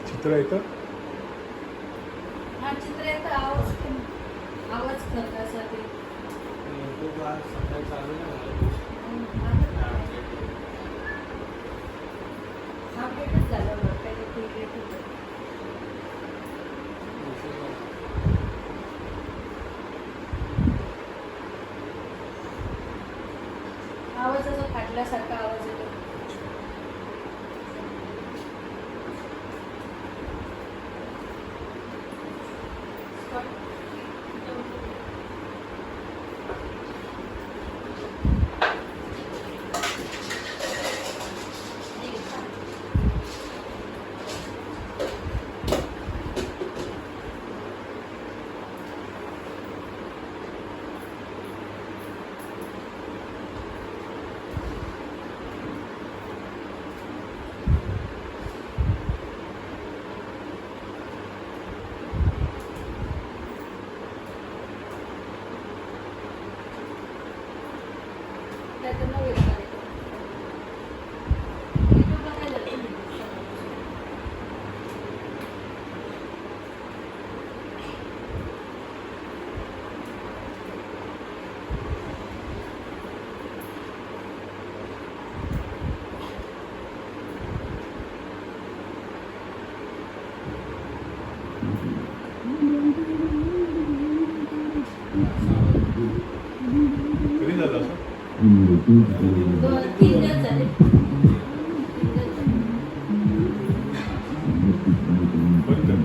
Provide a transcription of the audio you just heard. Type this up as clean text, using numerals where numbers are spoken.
चित्र येतं. हा चित्र येतं. आवाज करण्यासाठी अपडेटच झालं बरं. पहिले ते लेट होतं. आवाजाचा फाटल्यासारखा आवाज येतो. त्याचं नवीन कार्यक्रम. YouTubeला काय झालं? कधी झालं असं? 3 दिवस झाले. बंद कर.